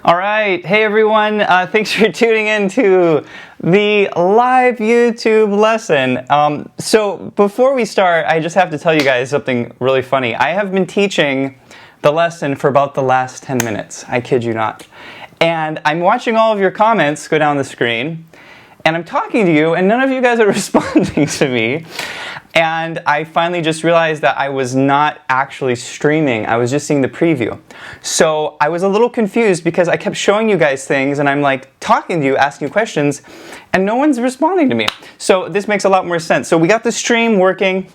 All right, hey everyone, thanks for tuning in to the live YouTube lesson. So before we start, I just have to tell you guys something really funny. I have been teaching the lesson for about the last 10 minutes, I kid you not. And I'm watching all of your comments go down the screen, and I'm talking to you, and none of you guys are responding to me. And I finally just realized that I was not actually streaming. I was just seeing the preview. So I was a little confused because I kept showing you guys things and I'm like talking to you, asking you questions, and no one's responding to me. So this makes a lot more sense. So we got the stream working,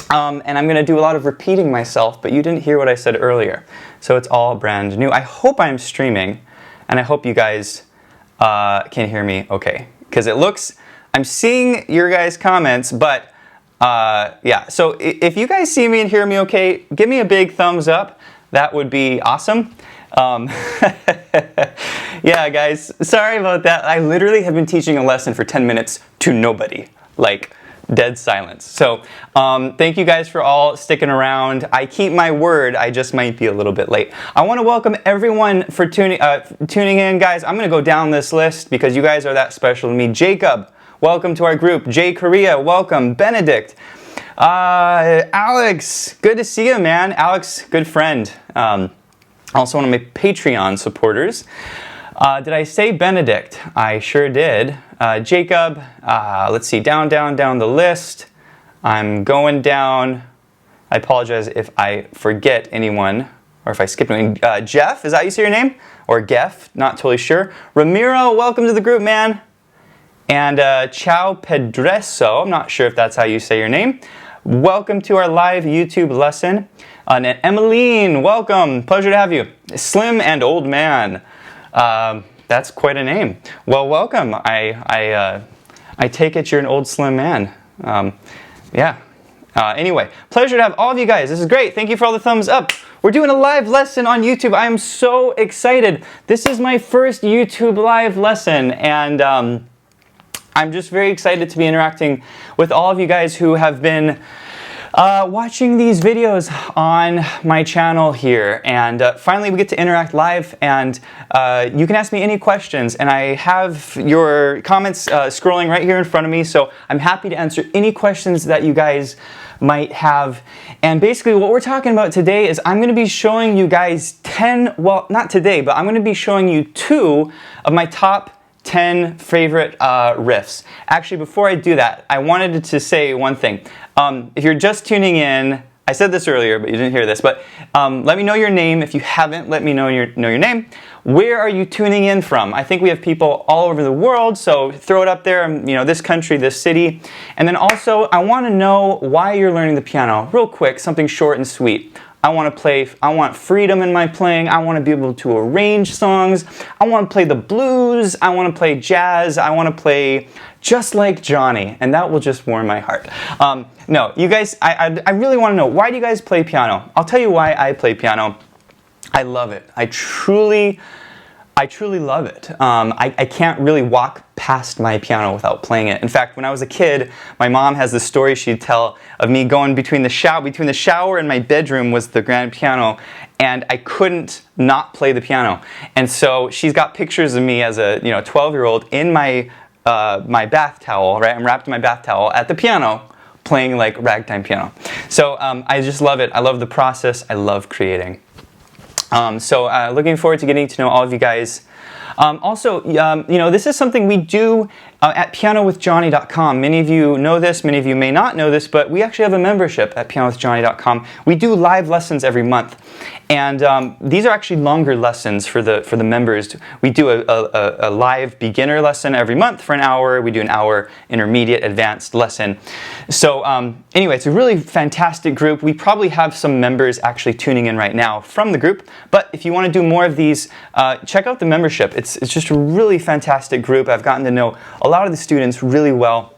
and I'm going to do a lot of repeating myself, but you didn't hear what I said earlier. So it's all brand new. I hope I'm streaming, and I hope you guys can hear me okay. Because it looks, I'm seeing your guys' comments, but yeah, so if you guys see me and hear me okay, give me a big thumbs up. That would be awesome. Yeah, guys, sorry about that. I literally have been teaching a lesson for 10 minutes to nobody, like dead silence. So thank you guys for all sticking around. I keep my word, I just might be a little bit late. I want to welcome everyone for tuning in, guys. I'm going to go down this list because you guys are that special to me. Jacob, welcome to our group. Jay Korea, welcome. Benedict. Alex, good to see you, man. Alex, good friend. Also one of my Patreon supporters. Did I say Benedict? I sure did. Jacob, let's see, down the list. I'm going down. I apologize if I forget anyone or if I skip anyone. Jeff, is that how you say your name? Or Geff, not totally sure. Ramiro, welcome to the group, man. And Ciao Pedreso, I'm not sure if that's how you say your name. Welcome to our live YouTube lesson. And Emmeline, welcome. Pleasure to have you. Slim and Old Man. That's quite a name. Well, welcome. I take it you're an old slim man. Yeah. Anyway, pleasure to have all of you guys. This is great. Thank you for all the thumbs up. We're doing a live lesson on YouTube. I am so excited. This is my first YouTube live lesson, and I'm just very excited to be interacting with all of you guys who have been watching these videos on my channel here. And finally we get to interact live, and you can ask me any questions, and I have your comments scrolling right here in front of me, so I'm happy to answer any questions that you guys might have. And basically what we're talking about today is I'm going to be showing you guys 10, well, not today, but I'm going to be showing you 2 of my top 10 favorite riffs. Actually, before I do that, I wanted to say one thing. If you're just tuning in, I said this earlier, but you didn't hear this, but let me know your name. If you haven't, let me know your name. Where are you tuning in from? I think we have people all over the world, so throw it up there, you know, this country, this city. And then also, I want to know why you're learning the piano. Real quick, something short and sweet. I want freedom in my playing. I want to be able to arrange songs. I want to play the blues. I want to play jazz. I want to play just like Jonny, and that will just warm my heart. No, you guys, I really want to know, why do you guys play piano? I'll tell you why I play piano. I love it. I truly love it. I can't really walk past my piano without playing it. In fact, when I was a kid, my mom has this story she'd tell of me going between the shower and my bedroom was the grand piano, and I couldn't not play the piano. And so she's got pictures of me as a 12-year-old in my bath towel, right? I'm wrapped in my bath towel at the piano, playing like ragtime piano. So I just love it. I love the process. I love creating. So looking forward to getting to know all of you guys. Also, this is something we do at pianowithjonny.com. Many of you know this, many of you may not know this, but we actually have a membership at pianowithjonny.com. We do live lessons every month, and these are actually longer lessons for the members. We do a live beginner lesson every month for an hour. We do an hour intermediate advanced lesson. So anyway, it's a really fantastic group. We probably have some members actually tuning in right now from the group, but if you want to do more of these, check out the membership. It's just a really fantastic group. I've gotten to know a lot of the students really well.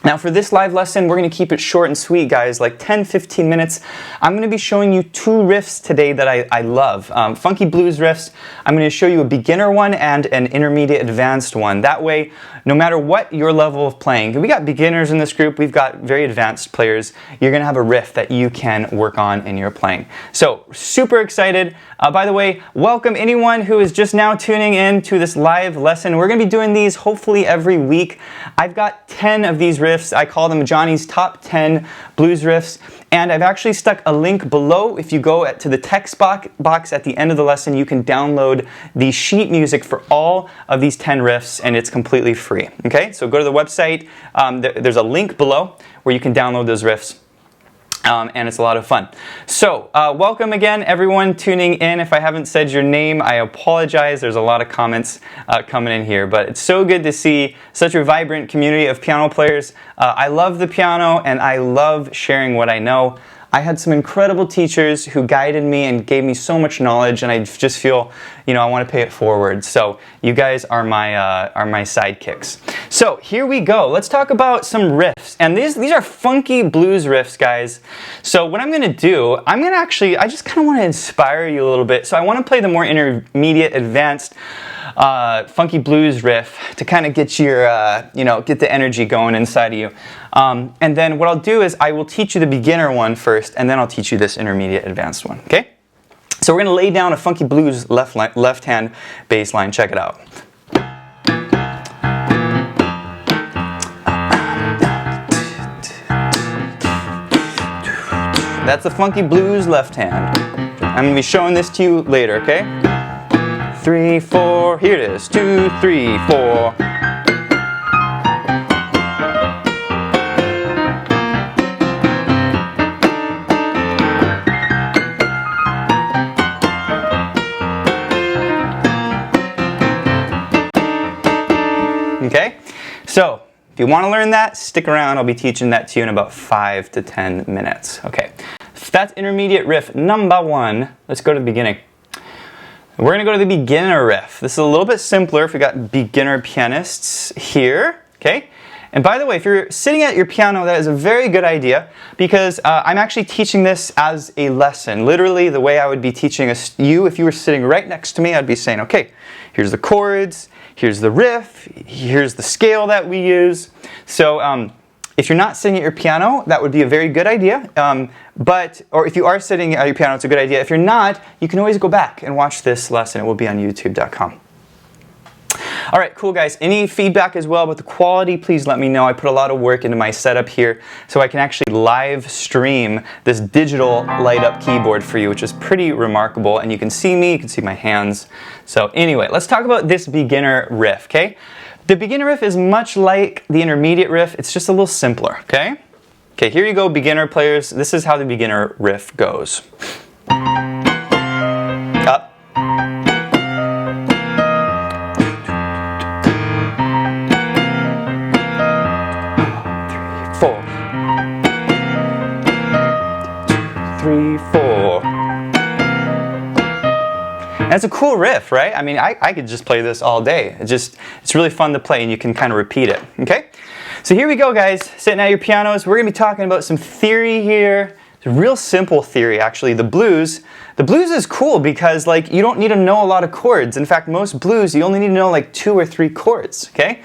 Now for this live lesson, we're going to keep it short and sweet, guys, like 10-15 minutes. I'm going to be showing you 2 riffs today that I love. Funky blues riffs. I'm going to show you a beginner one and an intermediate advanced one. That way, no matter what your level of playing, we got beginners in this group, we've got very advanced players, you're going to have a riff that you can work on in your playing. So, super excited. By the way, welcome anyone who is just now tuning in to this live lesson. We're going to be doing these hopefully every week. I've got 10 of these riffs. I call them Jonny's top 10 blues riffs. And I've actually stuck a link below. If you go to the text box at the end of the lesson, you can download the sheet music for all of these 10 riffs, and it's completely free. Okay, so go to the website. There's a link below where you can download those riffs. And it's a lot of fun. So, welcome again, everyone tuning in. If I haven't said your name, I apologize. There's a lot of comments coming in here, but it's so good to see such a vibrant community of piano players. I love the piano, and I love sharing what I know. I had some incredible teachers who guided me and gave me so much knowledge, and I just feel, you know, I want to pay it forward. So you guys are my sidekicks. So here we go. Let's talk about some riffs, and these are funky blues riffs, guys. So what I'm going to do, I just kind of want to inspire you a little bit. So I want to play the more intermediate, advanced funky blues riff to kind of get your, get the energy going inside of you. And then what I'll do is I will teach you the beginner one first, and then I'll teach you this intermediate advanced one, okay? So we're going to lay down a funky blues left-hand bass line. Check it out. That's the funky blues left hand. I'm going to be showing this to you later, okay? 3, 4, here it is. 2, 3, 4. Okay, so if you want to learn that, stick around. I'll be teaching that to you in about 5 to 10 minutes. Okay, so that's intermediate riff number 1. Let's go to the beginning. We're going to go to the beginner riff. This is a little bit simpler if we got beginner pianists here. Okay, and by the way, if you're sitting at your piano, that is a very good idea because I'm actually teaching this as a lesson. Literally, the way I would be teaching you if you were sitting right next to me, I'd be saying, okay, here's the chords. Here's the riff, here's the scale that we use. So if you're not sitting at your piano, that would be a very good idea. Or if you are sitting at your piano, it's a good idea. If you're not, you can always go back and watch this lesson. It will be on youtube.com. All right, cool guys. Any feedback as well about the quality, please let me know. I put a lot of work into my setup here so I can actually live stream this digital light up keyboard for you, which is pretty remarkable. And you can see me, you can see my hands. So anyway, let's talk about this beginner riff, okay? The beginner riff is much like the intermediate riff. It's just a little simpler, okay? Okay, here you go, beginner players. This is how the beginner riff goes. Up. 3, 4. And it's a cool riff, right? I mean, I could just play this all day. It's really fun to play, and you can kind of repeat it, okay? So here we go, guys. Sitting at your pianos, we're going to be talking about some theory here. It's a real simple theory, actually. The blues is cool because, like, you don't need to know a lot of chords. In fact, most blues, you only need to know like 2 or 3 chords, okay?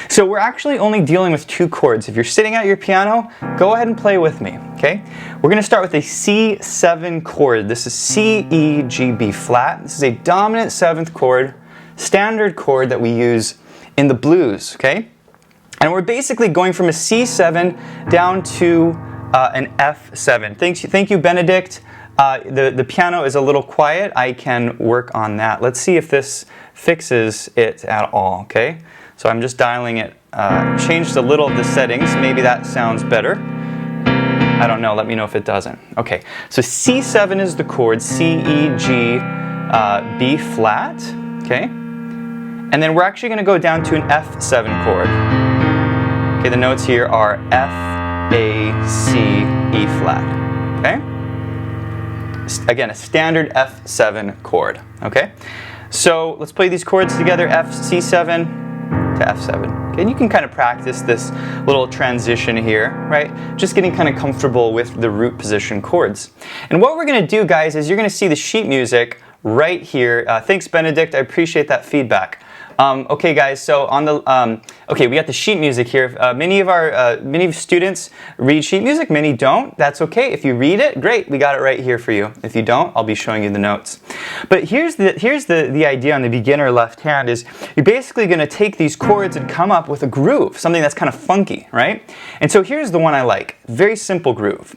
So we're actually only dealing with 2 chords. If you're sitting at your piano, go ahead and play with me, okay? We're going to start with a C7 chord. This is C, E, G, B flat. This is a dominant 7th chord, standard chord that we use in the blues, okay? And we're basically going from a C7 down to an F7. Thank you, Benedict. The piano is a little quiet. I can work on that. Let's see if this fixes it at all, okay? So I'm just dialing it, changed a little of the settings. Maybe that sounds better. I don't know. Let me know if it doesn't. Okay, so C7 is the chord, C, E, G, B flat, okay? And then we're actually going to go down to an F7 chord. Okay, the notes here are F, A, C, E flat, okay? Again, a standard F7 chord, okay? So let's play these chords together, F, C7, to F7. Okay, and you can kind of practice this little transition here, right? Just getting kind of comfortable with the root position chords. And what we're going to do, guys, is you're going to see the sheet music right here. Thanks, Benedict. I appreciate that feedback. Okay, guys. So on the okay, we got the sheet music here. Many of students read sheet music. Many don't. That's okay. If you read it, great. We got it right here for you. If you don't, I'll be showing you the notes. But here's the idea on the beginner left hand is you're basically going to take these chords and come up with a groove, something that's kind of funky, right? And so here's the one I like. Very simple groove.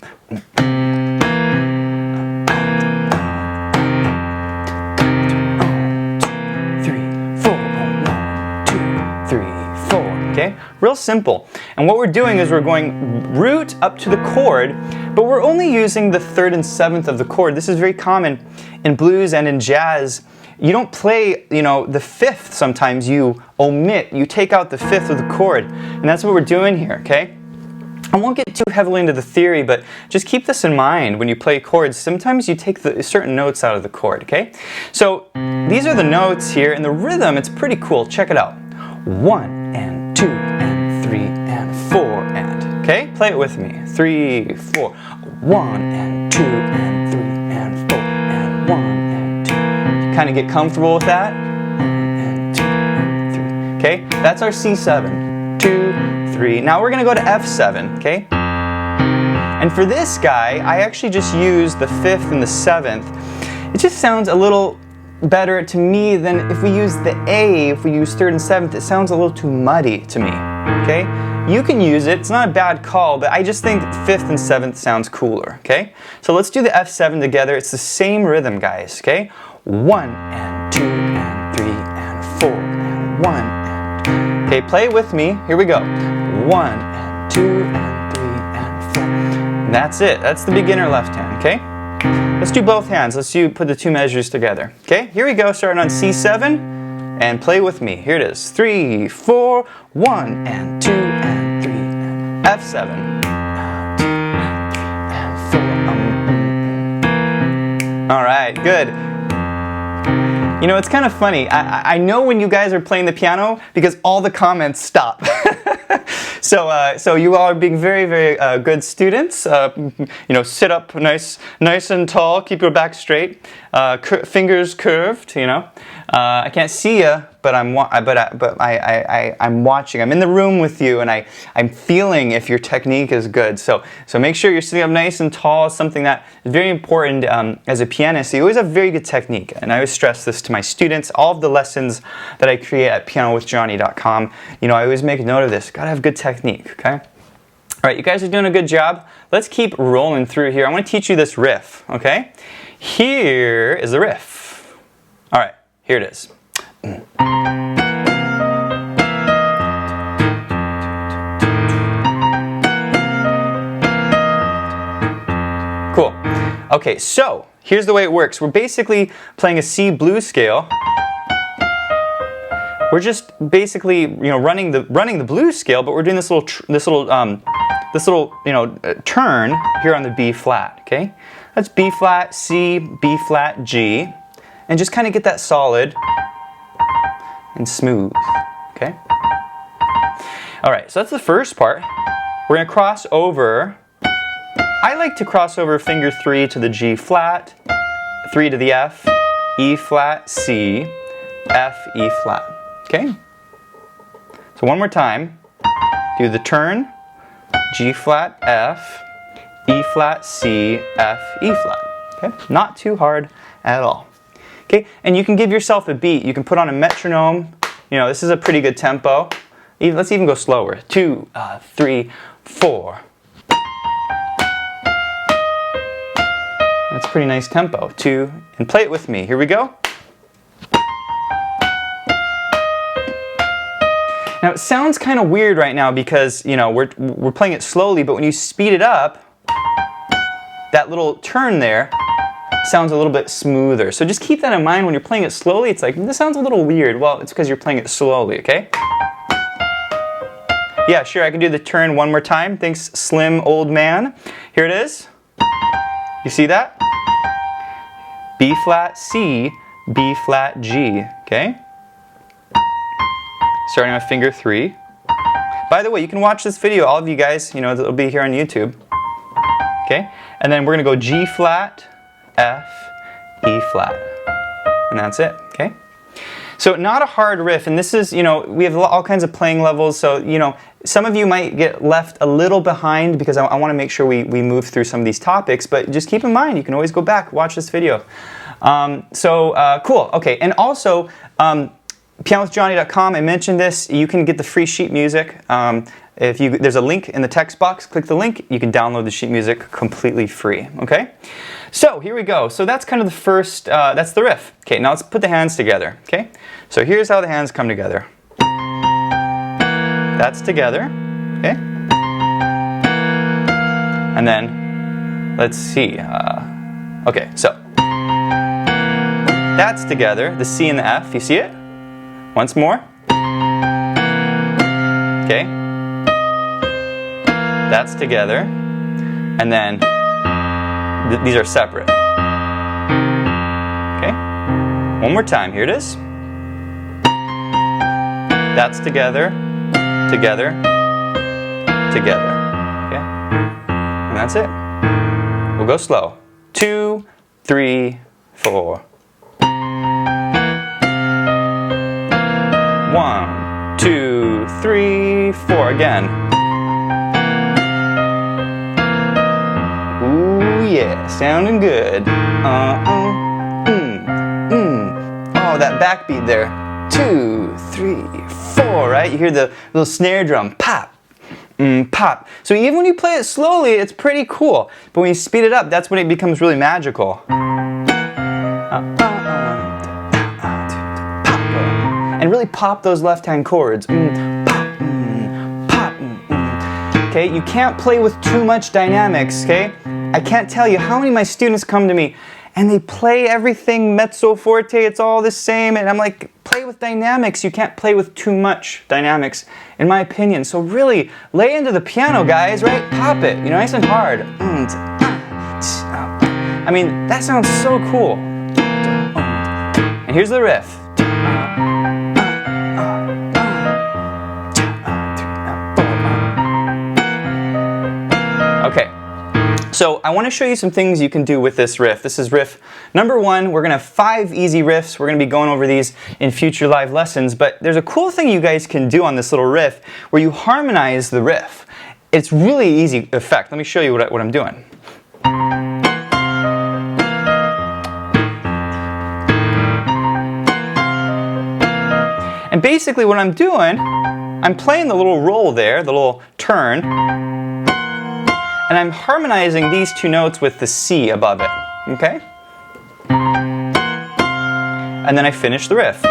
Okay, real simple. And what we're doing is we're going root up to the chord, but we're only using the 3rd and 7th of the chord. This is very common in blues and in jazz. You don't play, the 5th sometimes. You omit, you take out the 5th of the chord. And that's what we're doing here, okay? I won't get too heavily into the theory, but just keep this in mind when you play chords. Sometimes you take the certain notes out of the chord, okay? So these are the notes here, and the rhythm, it's pretty cool. Check it out. 1 and 2 and 3 and 4 and, okay? Play it with me. 3, 4. 1 and 2 and 3 and 4 and 1 and 2. You kind of get comfortable with that. 1 and 2 and 3. Okay? That's our C7. 2, 3. Now we're going to go to F7, okay? And for this guy, I actually just used the 5th and the 7th. It just sounds a little better to me than if we use the A, if we use 3rd and 7th, it sounds a little too muddy to me, okay? You can use it, it's not a bad call, but I just think 5th and 7th sounds cooler, okay? So let's do the F7 together. It's the same rhythm, guys, okay? 1 and 2 and 3 and 4 and 1 and 2. Okay, play it with me. Here we go. 1 and 2 and 3 and 4. And that's it. That's the beginner left hand, okay? Let's do both hands. Let's put the 2 measures together. Okay, here we go, starting on C7, and play with me. Here it is. 3, 4, 1, and 2, and 3, and F7. And 4. All right, good. It's kind of funny. I know when you guys are playing the piano because all the comments stop. So you all are being very, very good students. Sit up nice and tall. Keep your back straight. Fingers curved. I can't see you, but I'm watching. I'm in the room with you, and I'm feeling if your technique is good. So make sure you're sitting up nice and tall. It's something that is very important as a pianist. You always have very good technique, and I always stress this to my students. All of the lessons that I create at pianowithjohnny.com, I always make a note of this. Gotta have good technique. Okay. All right, you guys are doing a good job. Let's keep rolling through here. I want to teach you this riff. Okay. Here is the riff. All right. Here it is. Cool. Okay, so here's the way it works. We're basically playing a C blues scale. We're just basically, running the blues scale, but we're doing this little turn here on the B flat. Okay, that's B flat, C, B flat, G. And just kind of get that solid and smooth, okay? All right, so that's the first part. We're gonna cross over. I like to cross over finger 3 to the G flat, 3 to the F, E flat, C, F, E flat, okay? So one more time, do the turn, G flat, F, E flat, C, F, E flat, okay? Not too hard at all. Okay, and you can give yourself a beat. You can put on a metronome. This is a pretty good tempo. Let's even go slower. 2, 3, 4. That's a pretty nice tempo. 2, and play it with me. Here we go. Now it sounds kind of weird right now because we're playing it slowly, but when you speed it up, that little turn there sounds a little bit smoother. So just keep that in mind when you're playing it slowly. It's like, this sounds a little weird. Well, it's because you're playing it slowly, okay? Yeah, sure, I can do the turn one more time. Thanks, slim old man. Here it is. You see that? B flat, C, B flat, G, okay? starting on finger 3. By the way, you can watch this video, all of you guys, you know, it'll be here on YouTube. Okay? And then we're going to go G flat, F, E flat. And that's it, okay? So not a hard riff, and this is, you know, we have all kinds of playing levels, so, you know, some of you might get left a little behind because I want to make sure we move through some of these topics, but just keep in mind, you can always go back, watch this video. Cool, okay, and also, pianowithjohnny.com, I mentioned this, you can get the free sheet music. There's a link in the text box, click the link, you can download the sheet music completely free, okay? So here we go. So that's kind of the first, that's the riff. Okay, now let's put the hands together, okay? So here's how the hands come together. That's together, okay? And then, let's see, okay, so that's together, the C and the F, you see it? Once more. Okay? That's together, and then these are separate. Okay? One more time, here it is. That's together, together, together. Okay? And that's it. We'll go slow. 2, 3, 4. 1, 2, 3, 4. Again. Ooh yeah, sounding good. Oh, that backbeat there. 2, 3, 4, right? You hear the little snare drum, pop, pop. So even when you play it slowly, it's pretty cool. But when you speed it up, that's when it becomes really magical. And really pop those left-hand chords. Pop, pop. Okay, you can't play with too much dynamics, okay? I can't tell you how many of my students come to me and they play everything mezzo forte, it's all the same, and I'm like, play with dynamics. You can't play with too much dynamics, in my opinion. So really, lay into the piano, guys, right? Pop it, you know, nice and hard. I mean, that sounds so cool. And here's the riff. Okay. So I want to show you some things you can do with this riff. This is riff number 1. We're going to have 5 easy riffs. We're going to be going over these in future live lessons. But there's a cool thing you guys can do on this little riff where you harmonize the riff. It's really easy effect. Let me show you what I'm doing. And basically what I'm doing, I'm playing the little roll there, the little turn. And I'm harmonizing these 2 notes with the C above it, okay? And then I finish the riff.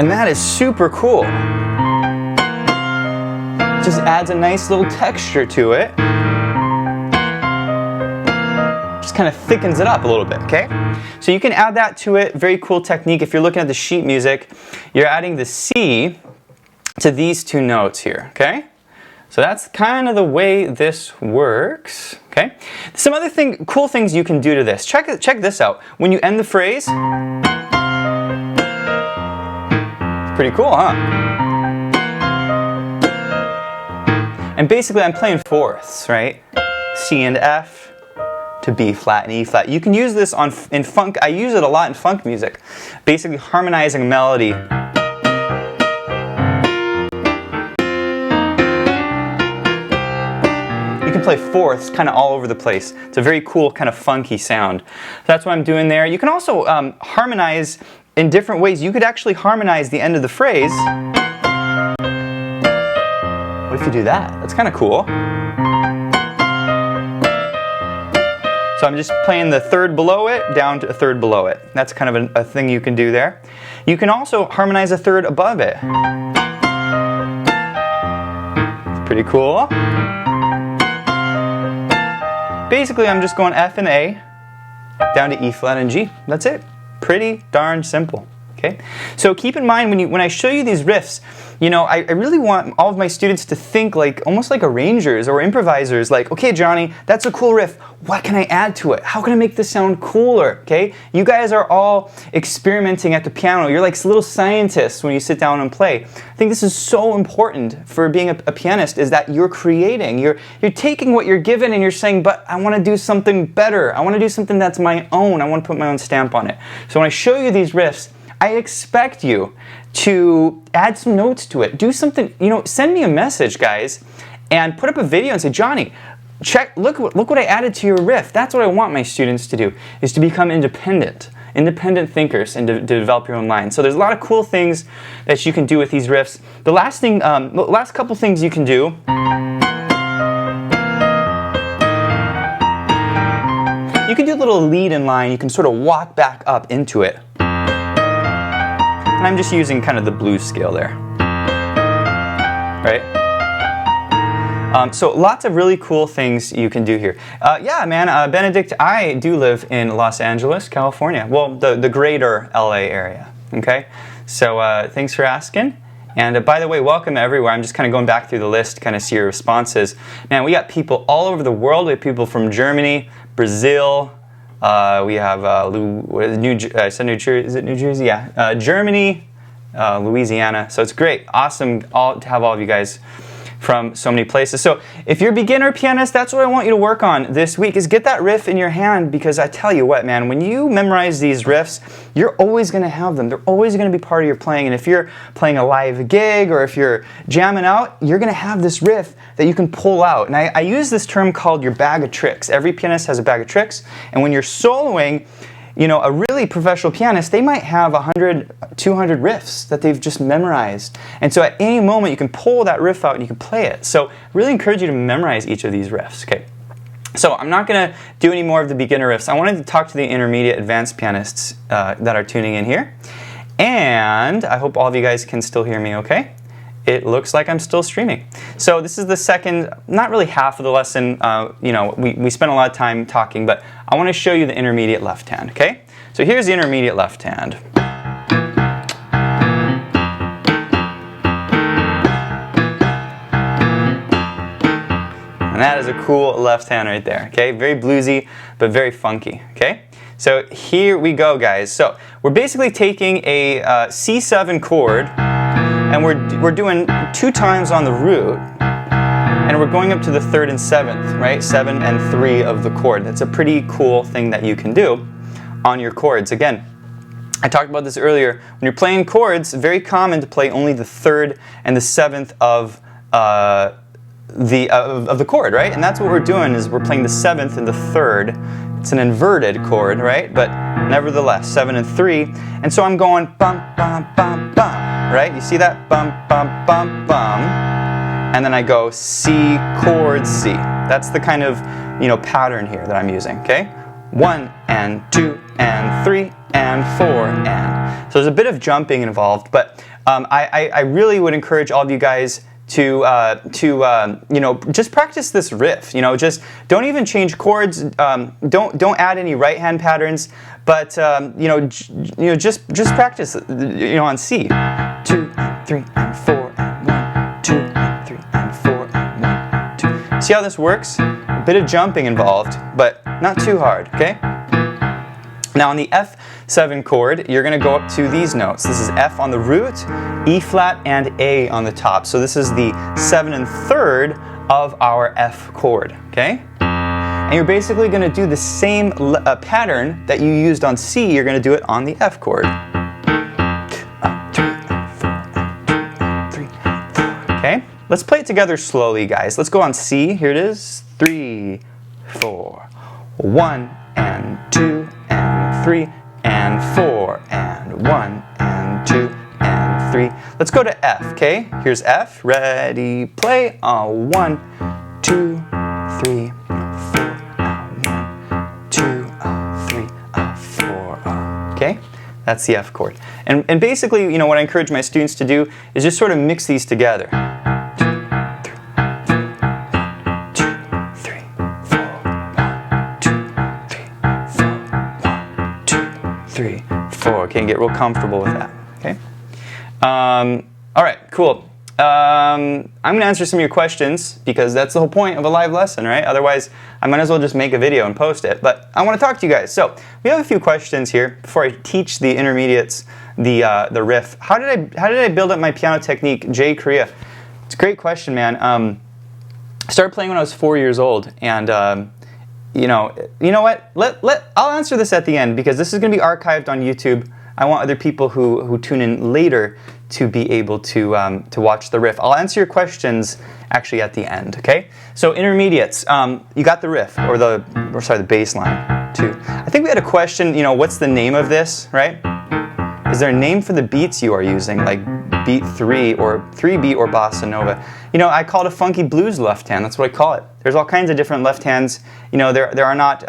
And that is super cool. Just adds a nice little texture to it. Just kind of thickens it up a little bit, okay? So you can add that to it, very cool technique. If you're looking at the sheet music, you're adding the C to these 2 notes here, okay? So that's kind of the way this works, okay? Some other cool things you can do to this. Check this out. When you end the phrase, it's pretty cool, huh? And basically I'm playing fourths, right? C and F to B flat and E flat. You can use this in funk. I use it a lot in funk music. Basically harmonizing a melody. You can play fourths kind of all over the place. It's a very cool kind of funky sound. So that's what I'm doing there. You can also harmonize in different ways. You could actually harmonize the end of the phrase. What if you do that? That's kind of cool. So I'm just playing the third below it down to a third below it. That's kind of a thing you can do there. You can also harmonize a third above it. It's pretty cool. Basically, I'm just going F and A down to E flat and G. That's it. Pretty darn simple. Okay. Okay, so keep in mind when I show you these riffs, you know, I really want all of my students to think like almost like arrangers or improvisers. Like, okay, Johnny, that's a cool riff. What can I add to it? How can I make this sound cooler? Okay, you guys are all experimenting at the piano. You're like little scientists when you sit down and play. I think this is so important for being a pianist, is that you're creating. You're taking what you're given and you're saying, but I want to do something better. I want to do something that's my own. I want to put my own stamp on it. So when I show you these riffs, I expect you to add some notes to it. Do something, you know, send me a message, guys, and put up a video and say, Johnny, look what I added to your riff. That's what I want my students to do, is to become independent thinkers and to develop your own line. So there's a lot of cool things that you can do with these riffs. The last couple things you can do, you can do a little lead in line. You can sort of walk back up into it. And I'm just using kind of the blues scale there, right? So lots of really cool things you can do here. Yeah, man, Benedict, I do live in Los Angeles, California. Well, the greater LA area, okay? So thanks for asking. And by the way, welcome everywhere. I'm just kind of going back through the list to kind of see your responses. Man, we got people all over the world. We have people from Germany, Brazil. We have New Jersey, is it New Jersey? Yeah, Germany, Louisiana. So it's great, awesome to have all of you guys from so many places. So if you're a beginner pianist, that's what I want you to work on this week, is get that riff in your hand, because I tell you what, man, when you memorize these riffs, you're always going to have them. They're always going to be part of your playing. And if you're playing a live gig or if you're jamming out, you're going to have this riff that you can pull out. And I use this term called your bag of tricks. Every pianist has a bag of tricks. And when you're soloing, you know, a really professional pianist, they might have 100, 200 riffs that they've just memorized. And so at any moment, you can pull that riff out and you can play it. So I really encourage you to memorize each of these riffs, okay? So I'm not going to do any more of the beginner riffs. I wanted to talk to the intermediate advanced pianists that are tuning in here. And I hope all of you guys can still hear me okay. It looks like I'm still streaming. So this is the second, not really half of the lesson. You know, we spent a lot of time talking, but I want to show you the intermediate left hand, okay? So here's the intermediate left hand. And that is a cool left hand right there, okay? Very bluesy, but very funky, okay? So here we go, guys. So we're basically taking a C7 chord, and we're doing 2 times on the root, and we're going up to the 3rd and 7th, right? 7 and 3 of the chord. That's a pretty cool thing that you can do on your chords. Again, I talked about this earlier. When you're playing chords, very common to play only the 3rd and the 7th of the chord, right? And that's what we're doing, is we're playing the 7th and the 3rd. It's an inverted chord, right? But nevertheless, 7 and 3. And so I'm going bum, bum, bum, bum. Right? You see that? Bum, bum, bum, bum. And then I go C, chord, C. That's the kind of, you know, pattern here that I'm using, okay? 1 and 2 and 3 and 4 and. So there's a bit of jumping involved, but I really would encourage all of you guys to you know, just practice this riff. You know, just don't even change chords. Don't add any right hand patterns. But you know, just practice. You know, on C, 2 and 3 and 4 and 1, 2 and 3 and 4 and 1, 2. See how this works? A bit of jumping involved, but not too hard. Okay. Now on the F7 chord, you're going to go up to these notes. This is F on the root, E flat, and A on the top. So this is the 7 and 3rd of our F chord, okay? And you're basically going to do the same pattern that you used on C, you're going to do it on the F chord. 3 and 4, and 2 and 3 and 4, okay? Let's play it together slowly, guys. Let's go on C. Here it is. 3, 4, 1 and 2 and 3 and 4 and 1 and 2 and 3. Let's go to F, okay? Here's F. Ready, play. 1, 2, 3, 4. 1, 2, 3, 4. Okay? That's the F chord. And basically, you know, what I encourage my students to do is just sort of mix these together. 3, 4. Okay, and get real comfortable with that. Okay. All right, cool. I'm going to answer some of your questions because that's the whole point of a live lesson, right? Otherwise, I might as well just make a video and post it. But I want to talk to you guys. So we have a few questions here before I teach the intermediates the riff. How did I build up my piano technique? Jay Korea. It's a great question, man. I started playing when I was 4 years old, and you know what? I'll answer this at the end because this is going to be archived on YouTube. I want other people who tune in later to be able to watch the riff. I'll answer your questions actually at the end, okay? So intermediates, you got the riff, or the bass line too. I think we had a question, what's the name of this, right? Is there a name for the beats you are using, like beat 3 or 3-beat or bossa nova? I call it a funky blues left hand, that's what I call it. There's all kinds of different left hands. There are not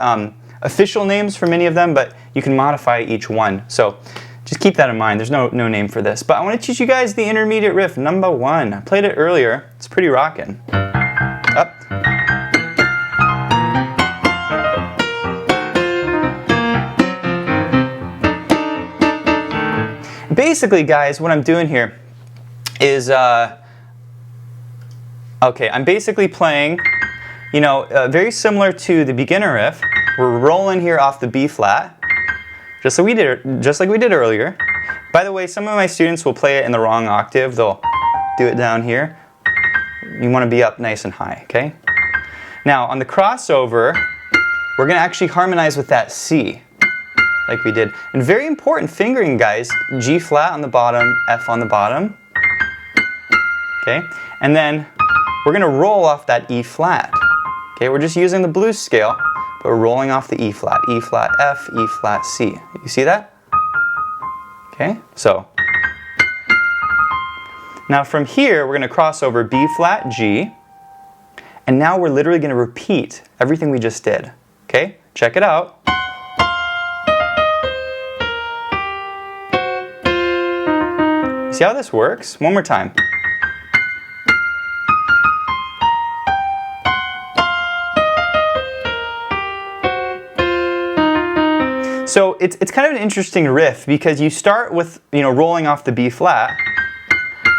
official names for many of them, but you can modify each one. So just keep that in mind. There's no name for this. But I want to teach you guys the intermediate riff, number 1. I played it earlier. It's pretty rockin'. Up. Basically, guys, what I'm doing here is, okay, I'm basically playing, very similar to the beginner riff. We're rolling here off the B flat, just like we did earlier. By the way, some of my students will play it in the wrong octave. They'll do it down here. You want to be up nice and high, okay? Now, on the crossover, we're going to actually harmonize with that C, like we did. And very important fingering, guys, G flat on the bottom, F on the bottom, okay? And then we're going to roll off that E flat, okay? We're just using the blues scale, but we're rolling off the E flat, F, E flat, C. You see that? Okay, so now from here, we're going to cross over B flat, G, and now we're literally going to repeat everything we just did. Okay, check it out. See how this works? One more time. So it's kind of an interesting riff because you start with rolling off the B flat,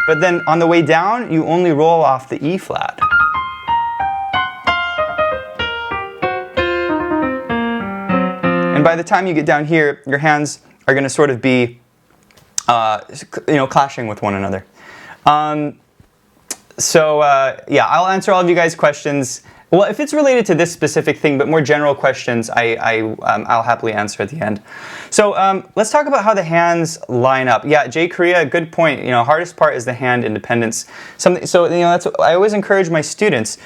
but then on the way down you only roll off the E flat. And by the time you get down here, your hands are going to sort of be clashing with one another. Yeah, I'll answer all of you guys' questions. Well, if it's related to this specific thing, but more general questions, I'll happily answer at the end. So let's talk about how the hands line up. Yeah, Jay Korea, good point. Hardest part is the hand independence. That's what I always encourage my students.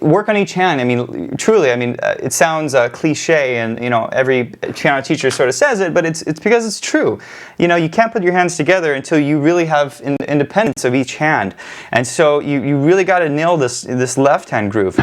Work on each hand. Truly, it sounds cliche, and every piano teacher sort of says it, but it's because it's true. You can't put your hands together until you really have independence of each hand, and so you really got to nail this left hand groove.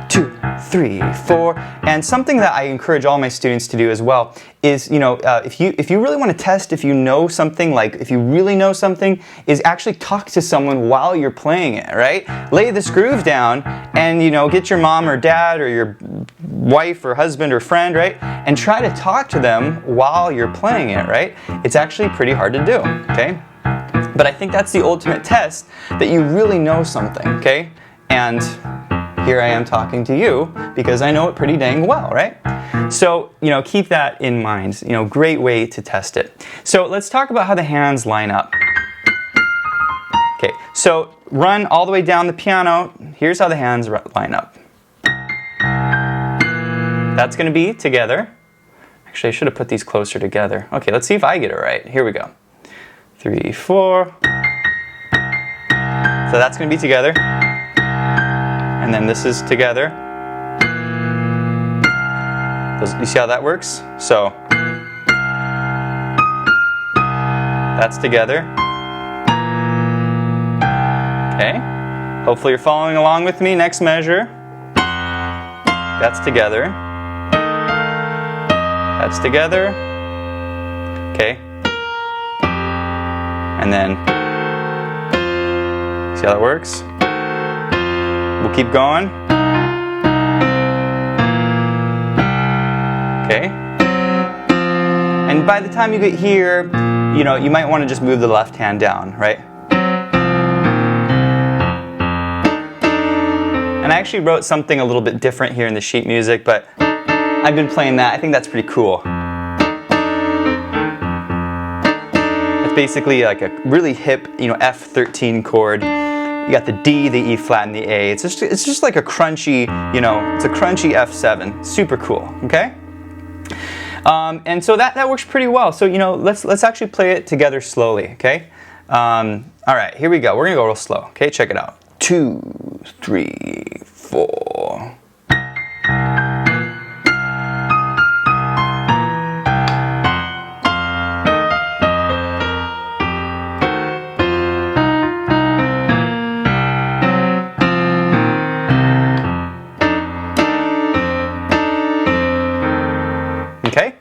2, 3, 4, and something that I encourage all my students to do as well is, if you really want to test if you know something, like if you really know something, is actually talk to someone while you're playing it, right? Lay this groove down and, get your mom or dad or your wife or husband or friend, right? And try to talk to them while you're playing it, right? It's actually pretty hard to do, okay? But I think that's the ultimate test that you really know something, okay? And here I am talking to you because I know it pretty dang well, right? So, keep that in mind. Great way to test it. So let's talk about how the hands line up. Okay, so run all the way down the piano. Here's how the hands line up. That's going to be together. Actually, I should have put these closer together. Okay, let's see if I get it right. Here we go. 3, 4. So that's going to be together. And then this is together. You see how that works? So that's together. Okay. Hopefully you're following along with me. Next measure. That's together. That's together. Okay. And then, see how that works? We'll keep going. Okay. And by the time you get here, you know, you might want to just move the left hand down, right? And I actually wrote something a little bit different here in the sheet music, but I've been playing that. I think that's pretty cool. It's basically like a really hip, you know, F13 chord. You got the D, the E flat, and the A. It's just like a crunchy, you know, it's a crunchy F7. Super cool, okay? And so that works pretty well. So, you know, let's actually play it together slowly, okay? All right, here we go. We're gonna go real slow, okay? Check it out. 2, 3, 4. Okay,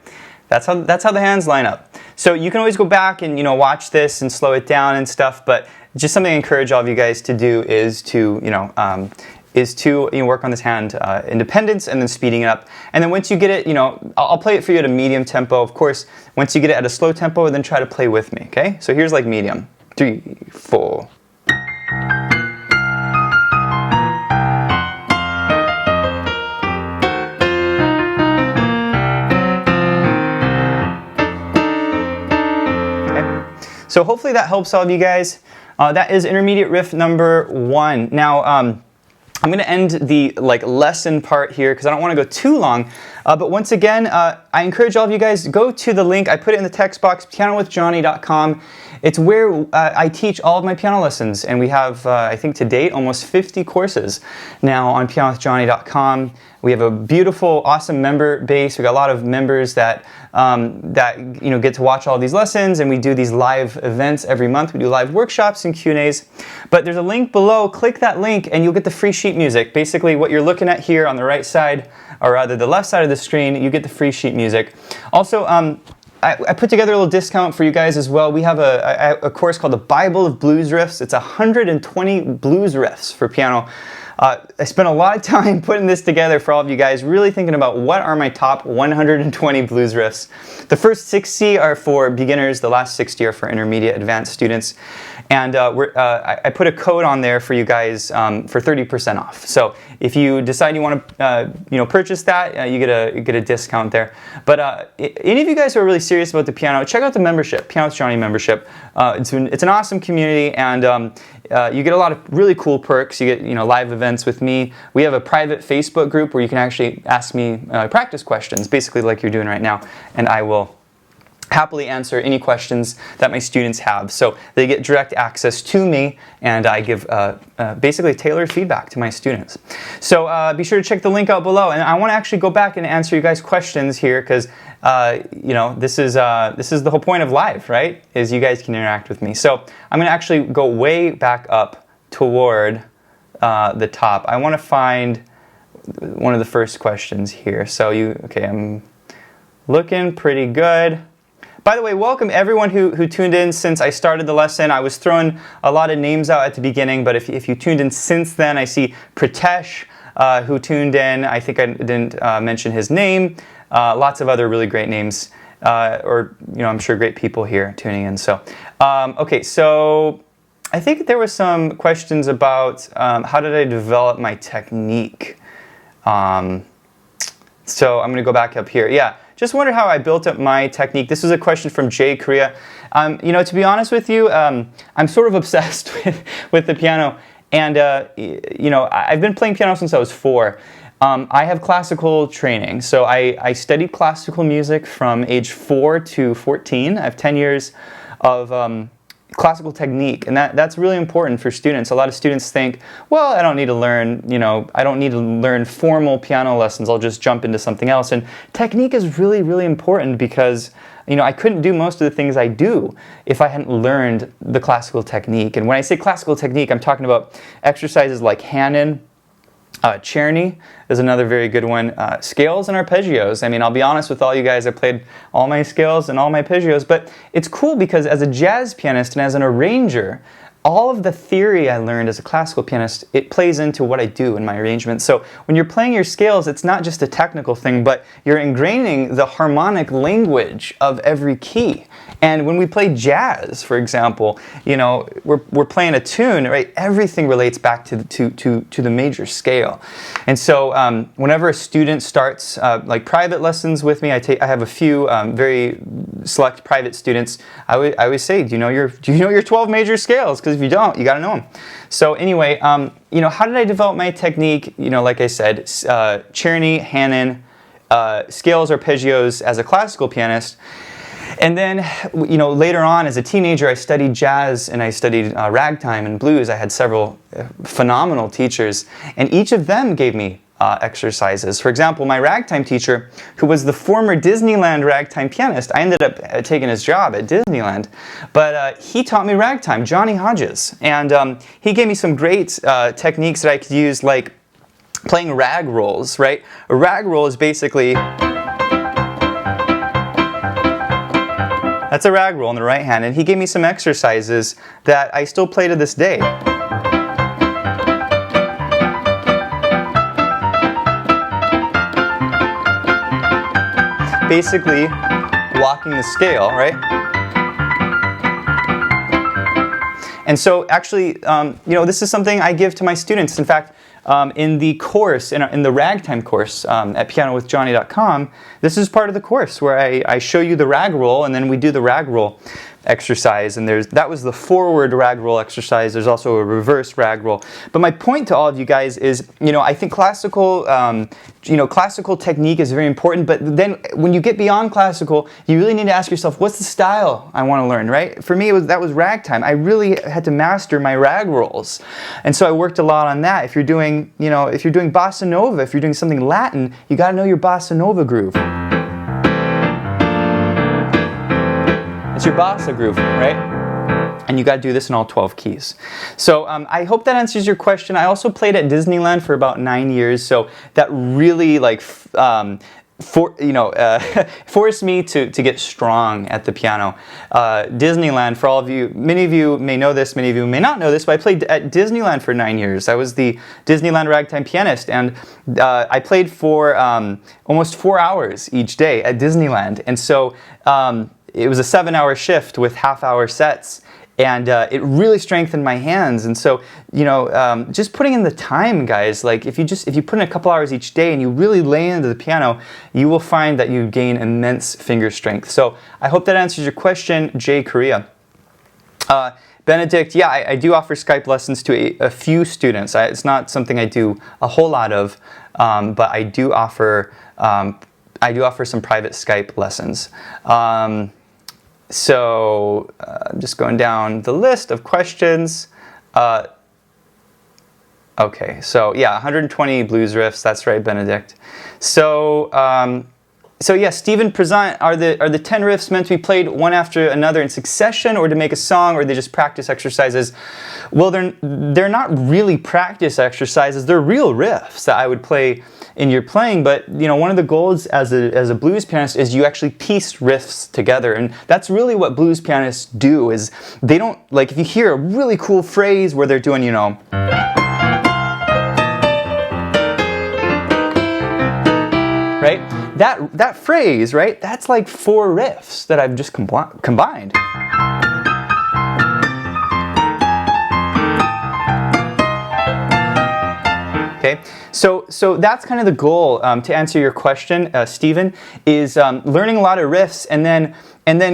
that's how the hands line up. So you can always go back and, you know, watch this and slow it down and stuff. But just something I encourage all of you guys to do is to, you know, work on this hand independence and then speeding it up. And then once you get it, you know, I'll play it for you at a medium tempo. Of course, once you get it at a slow tempo, then try to play with me. Okay, so here's like medium. 3, 4. So hopefully that helps all of you guys. That is intermediate riff number 1. Now, I'm going to end the lesson part here because I don't want to go too long. But once again, I encourage all of you guys to go to the link. I put it in the text box, pianowithjonny.com. It's where I teach all of my piano lessons, and we have, I think to date, almost 50 courses now on pianowithjonny.com. We have a beautiful, awesome member base. We got a lot of members that you know, get to watch all these lessons, and we do these live events every month. We do live workshops and Q&As. But there's a link below. Click that link, and you'll get the free sheet music. Basically, what you're looking at here on the right side, or rather the left side of the screen, you get the free sheet music. Also, I put together a little discount for you guys as well. We have a course called the Bible of Blues Riffs. It's 120 blues riffs for piano. I spent a lot of time putting this together for all of you guys, really thinking about what are my top 120 blues riffs. The first 60 are for beginners, the last 60 are for intermediate advanced students. And I put a code on there for you guys for 30% off. So if you decide you want to you know, purchase that, you get a discount there. But any of you guys who are really serious about the piano, check out the membership, Piano with Jonny membership. It's an awesome community, and you get a lot of really cool perks. You get, you know, live events with me. We have a private Facebook group where you can actually ask me practice questions, basically like you're doing right now, and I will happily answer any questions that my students have. So they get direct access to me, and I give basically tailored feedback to my students. So be sure to check the link out below. And I want to actually go back and answer you guys' questions here, because you know, this is the whole point of live, right? Is you guys can interact with me. So I'm going to actually go way back up toward the top. I want to find one of the first questions here. So okay, I'm looking pretty good. By the way, welcome everyone who tuned in since I started the lesson. I was throwing a lot of names out at the beginning, but if you tuned in since then, I see Pritesh who tuned in. I think I didn't mention his name. Lots of other really great names, or, you know, I'm sure great people here tuning in. So, okay, so I think there was some questions about how did I develop my technique. So I'm going to go back up here. Yeah. Just wondered how I built up my technique. This was a question from Jay Korea. You know, to be honest with you, I'm sort of obsessed with the piano. And, you know, I've been playing piano since I was 4. I have classical training. So I studied classical music from age 4 to 14. I have 10 years of classical technique, and that's really important for students. A lot of students think, well, I don't need to learn, you know, I don't need to learn formal piano lessons, I'll just jump into something else. And technique is really, really important because, you know, I couldn't do most of the things I do if I hadn't learned the classical technique. And when I say classical technique, I'm talking about exercises like Hanon, Czerny is another very good one. Scales and arpeggios. I mean, I'll be honest with all you guys, I played all my scales and all my arpeggios, but it's cool because as a jazz pianist and as an arranger, all of the theory I learned as a classical pianist, it plays into what I do in my arrangements. So when you're playing your scales, it's not just a technical thing, but you're ingraining the harmonic language of every key. And when we play jazz, for example, you know, we're playing a tune, right? Everything relates back to the major scale. And so whenever a student starts like private lessons with me, I have a few very select private students. I always say, do you know your 12 major scales? Because if you don't, you got to know them. So anyway, you know, how did I develop my technique? You know, like I said, Czerny, Hannon, scales, arpeggios as a classical pianist. And then, you know, later on as a teenager, I studied jazz and I studied ragtime and blues. I had several phenomenal teachers, and each of them gave me exercises. For example, my ragtime teacher, who was the former Disneyland ragtime pianist, I ended up taking his job at Disneyland, but he taught me ragtime, Jonny Hodges, and he gave me some great techniques that I could use, like playing rag rolls, right? A rag roll is basically... That's a rag roll in the right hand, and he gave me some exercises that I still play to this day. Basically, walking the scale, right? And so actually, you know, this is something I give to my students. In fact, in the course, in the ragtime course at pianowithjonny.com, this is part of the course where I show you the rag roll, and then we do the rag roll exercise, and that was the forward rag roll exercise. There's also a reverse rag roll. But my point to all of you guys is, you know, I think classical, you know, classical technique is very important, but then when you get beyond classical, you really need to ask yourself, what's the style I want to learn, right? For me, that was ragtime. I really had to master my rag rolls. And so I worked a lot on that. If you're doing, you know, if you're doing bossa nova, if you're doing something Latin, you got to know your bossa nova groove. It's your bossa groove, right? And you got to do this in all 12 keys. So I hope that answers your question. I also played at Disneyland for about 9 years, so that really like forced me to get strong at the piano. Disneyland, for all of you, many of you may know this, many of you may not know this, but I played at Disneyland for 9 years. I was the Disneyland ragtime pianist, and I played for almost 4 hours each day at Disneyland. And so it was a 7-hour shift with half-hour sets, and it really strengthened my hands. And so, you know, just putting in the time, guys, like if you put in a couple hours each day and you really lay into the piano, you will find that you gain immense finger strength. So I hope that answers your question, Jay Korea. Benedict, yeah, I do offer Skype lessons to a few students. It's not something I do a whole lot of, but I do offer some private Skype lessons. So I'm just going down the list of questions. Okay, so yeah, 120 blues riffs. That's right, Benedict. So yeah, Stephen Prezant, are the 10 riffs meant to be played one after another in succession, or to make a song, or are they just practice exercises? Well, they're not really practice exercises. They're real riffs that I would play in your playing. But you know, one of the goals as a blues pianist is you actually piece riffs together, and that's really what blues pianists do. Is they don't, like, if you hear a really cool phrase where they're doing, you know, right? That phrase, right? That's like 4 riffs that I've just combined. Okay, so that's kind of the goal, to answer your question, Stephen, is learning a lot of riffs and then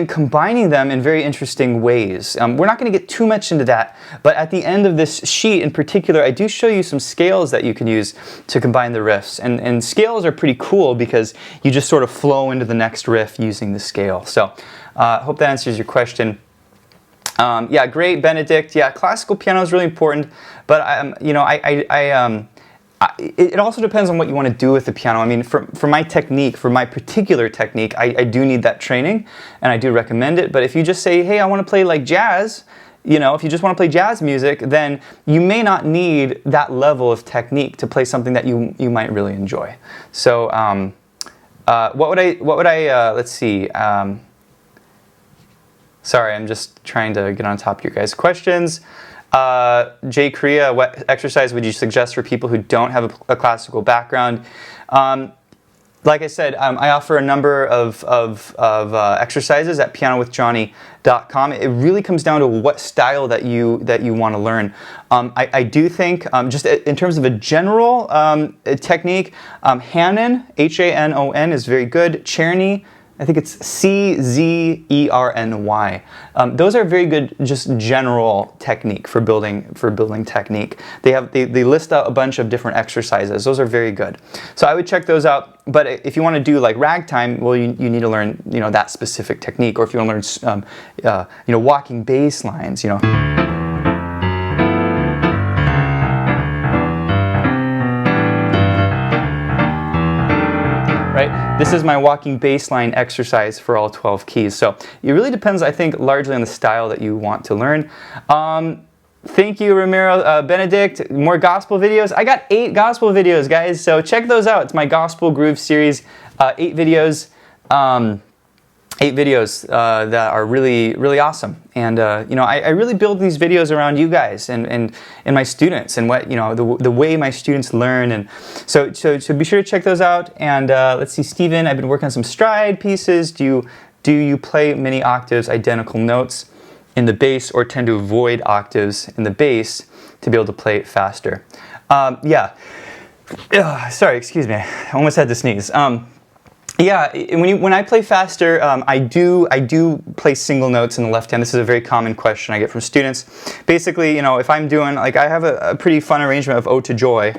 combining them in very interesting ways. We're not going to get too much into that, but at the end of this sheet in particular, I do show you some scales that you can use to combine the riffs. And scales are pretty cool because you just sort of flow into the next riff using the scale. So I hope that answers your question. Yeah, great, Benedict. Yeah, classical piano is really important, but you know, it also depends on what you want to do with the piano. I mean, for my technique, for my particular technique, I do need that training, and I do recommend it. But if you just say, hey, I want to play like jazz, you know, if you just want to play jazz music, then you may not need that level of technique to play something that you might really enjoy. So, what would I? Let's see. Sorry, I'm just trying to get on top of your guys' questions. Jay Korea, what exercise would you suggest for people who don't have a classical background? Like I said, I offer a number of exercises at pianowithjonny.com. It really comes down to what style that you want to learn. I do think, just in terms of a general technique, Hanon, Hanon, is very good. Czerny, I think it's Czerny. Those are very good, just general technique for building technique. They list out a bunch of different exercises. Those are very good. So I would check those out. But if you want to do like ragtime, well, you need to learn that specific technique. Or if you want to learn walking bass lines, Right? This is my walking bass line exercise for all 12 keys. So it really depends, I think, largely on the style that you want to learn. Thank you, Ramiro. Benedict, more gospel videos. I got 8 gospel videos, guys, so check those out. It's my Gospel Groove series, 8 videos. 8 videos that are really, really awesome. And I really build these videos around you guys and my students and what the way my students learn. And so be sure to check those out. And let's see, Stephen, I've been working on some stride pieces. Do you play many octaves, identical notes in the bass, or tend to avoid octaves in the bass to be able to play it faster? Yeah. Sorry, excuse me. I almost had to sneeze. Yeah, when I play faster, I do play single notes in the left hand. This is a very common question I get from students. Basically, if I'm doing, like, I have a pretty fun arrangement of Ode to Joy.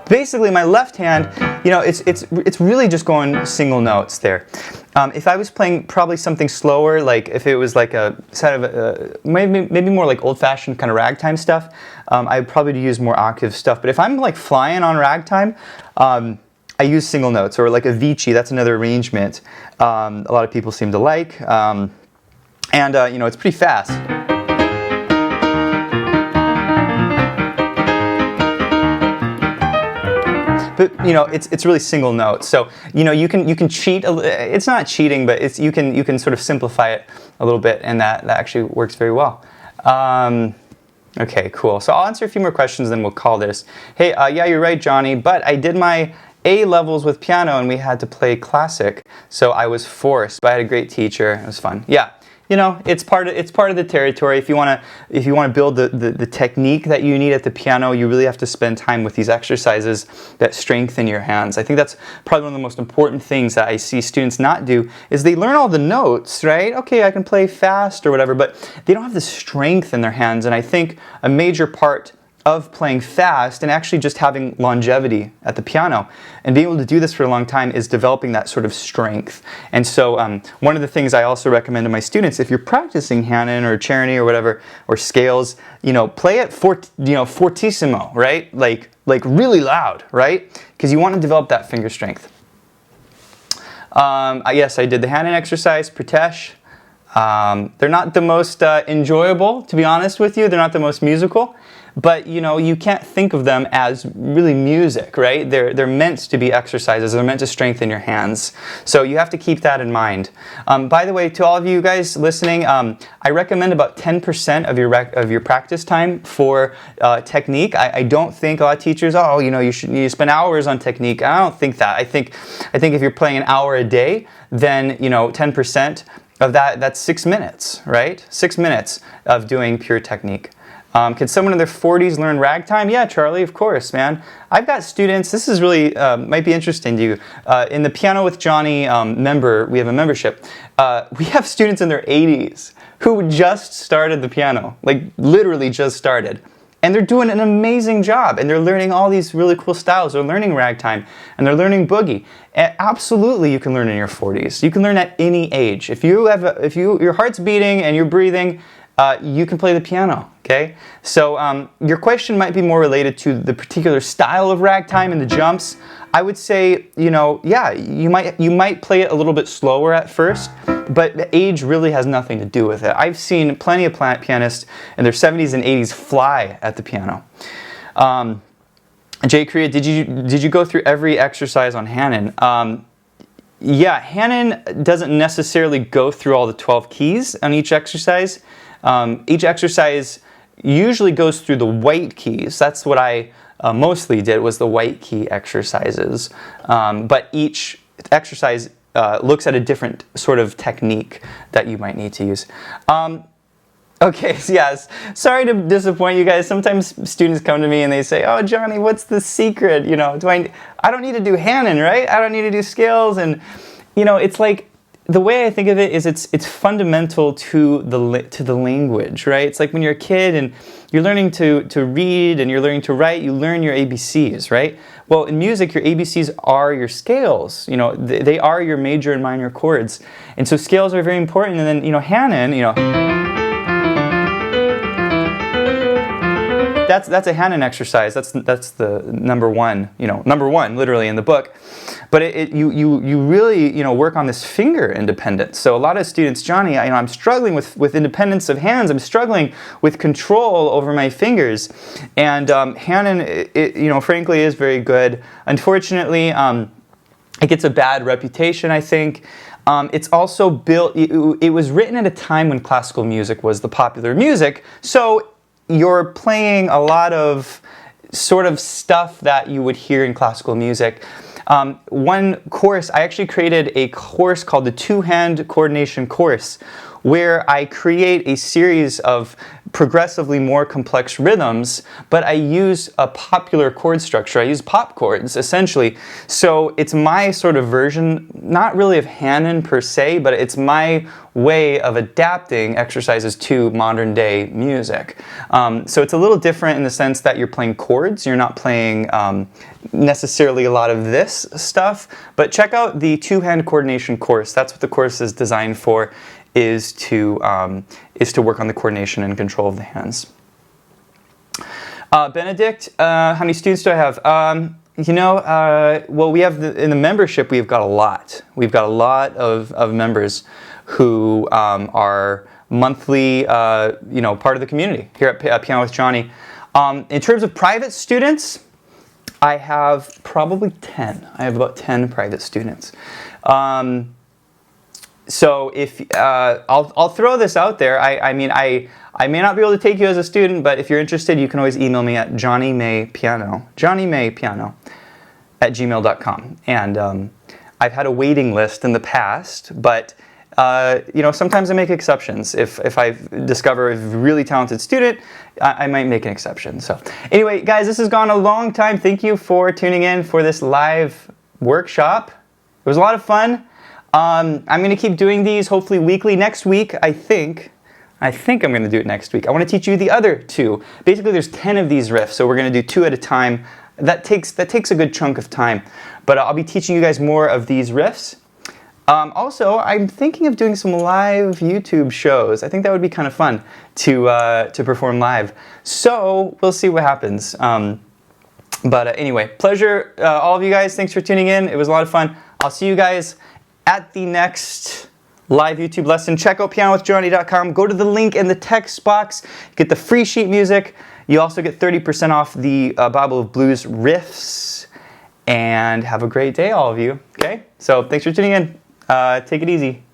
Basically, my left hand, it's really just going single notes there. If I was playing probably something slower, like if it was like a set of maybe more like old-fashioned kind of ragtime stuff, I'd probably use more octave stuff. But if I'm like flying on ragtime, I use single notes, or like a Vici. That's another arrangement a lot of people seem to like, and it's pretty fast. But it's really single notes. So you can cheat. It's not cheating, but you can sort of simplify it a little bit, and that actually works very well. Okay, cool. So I'll answer a few more questions, then we'll call this. Hey, yeah, you're right, Johnny. But I did my A levels with piano, and we had to play classic, so I was forced. But I had a great teacher. It was fun. Yeah. It's part of the territory. If you want to build the technique that you need at the piano, you really have to spend time with these exercises that strengthen your hands. I think that's probably one of the most important things that I see students not do, is they learn all the notes, right? Okay, I can play fast or whatever, but they don't have the strength in their hands. And I think a major part of playing fast and actually just having longevity at the piano and being able to do this for a long time is developing that sort of strength. And so one of the things I also recommend to my students, if you're practicing Hanon or Czerny or whatever, or scales, play it fortissimo, right? Like really loud, right? Because you want to develop that finger strength. Yes, I did the Hanon exercise, Pratesh. They're not the most enjoyable, to be honest with you. They're not the most musical. But you can't think of them as really music, right? They're meant to be exercises. They're meant to strengthen your hands. So you have to keep that in mind. By the way, to all of you guys listening, I recommend about 10% of your practice time for technique. I don't think a lot of teachers, you should spend hours on technique. I don't think that. I think if you're playing an hour a day, then 10% of that's 6 minutes, right? 6 minutes of doing pure technique. Can someone in their 40s learn ragtime? Yeah, Charlie, of course, man. I've got students, this is really, might be interesting to you. In the Piano with Jonny we have a membership. We have students in their 80s who just started the piano, like literally just started. And they're doing an amazing job, and they're learning all these really cool styles. They're learning ragtime, and they're learning boogie. And absolutely, you can learn in your 40s. You can learn at any age. If your heart's beating and you're breathing, you can play the piano. Okay, so your question might be more related to the particular style of ragtime and the jumps. I would say, yeah, you might play it a little bit slower at first, but the age really has nothing to do with it. I've seen plenty of pianists in their 70s and 80s fly at the piano. Jay Korea, did you go through every exercise on Hannon? Yeah, Hannon doesn't necessarily go through all the 12 keys on each exercise. Each exercise usually goes through the white keys. That's what I mostly did, was the white key exercises. But each exercise looks at a different sort of technique that you might need to use. Okay, yes, sorry to disappoint you guys. Sometimes students come to me and they say, oh, Jonny, what's the secret? You know, I don't need to do Hannon, right? I don't need to do scales. And, you know, it's like, the way I think of it is it's fundamental to the language, right? It's like when you're a kid and you're learning to read and you're learning to write, you learn your ABCs, right? Well, in music, your ABCs are your scales. You know, they are your major and minor chords. And so scales are very important. And then, you know, Hannon, you know, that's a Hannon exercise. That's the number one, you know, number one literally in the book. But you really, you know, work on this finger independence. So a lot of students, Jonny, I'm struggling with independence of hands. I'm struggling with control over my fingers. And Hannon, you know, frankly, is very good. Unfortunately, it gets a bad reputation, I think. It's also built. It was written at a time when classical music was the popular music. So you're playing a lot of sort of stuff that you would hear in classical music. One course, I actually created a course called the two-hand coordination course, where I create a series of progressively more complex rhythms, but I use a popular chord structure. I use pop chords, essentially. So it's my sort of version, not really of Hannon per se, but it's my way of adapting exercises to modern day music. So it's a little different in the sense that you're playing chords. You're not playing necessarily a lot of this stuff, but check out the two-hand coordination course. That's what the course is designed for, is to work on the coordination and control of the hands. Benedict, how many students do I have? You know, well, we have in the membership, we've got a lot. We've got a lot of members who are monthly, you know, part of the community here at Piano with Jonny. In terms of private students, I have probably 10. I have about 10 private students. So if I'll throw this out there. I mean, I may not be able to take you as a student, but if you're interested, you can always email me at johnnymaypiano@gmail.com. And I've had a waiting list in the past, but you know, sometimes I make exceptions. If I discover a really talented student, I might make an exception. So anyway, guys, this has gone a long time. Thank you for tuning in for this live workshop. It was a lot of fun. I'm going to keep doing these hopefully weekly. Next week, I think I'm going to do it next week. I want to teach you the other two. Basically, there's 10 of these riffs, so we're going to do 2 at a time. That takes a good chunk of time. But I'll be teaching you guys more of these riffs. Also, I'm thinking of doing some live YouTube shows. I think that would be kind of fun to perform live. So we'll see what happens. But anyway, pleasure, all of you guys. Thanks for tuning in. It was a lot of fun. I'll see you guys at the next live YouTube lesson. Check out pianowithjonny.com. Go to the link in the text box. Get the free sheet music. You also get 30% off the Bible of Blues Riffs. And have a great day, all of you. Okay? So thanks for tuning in. Take it easy.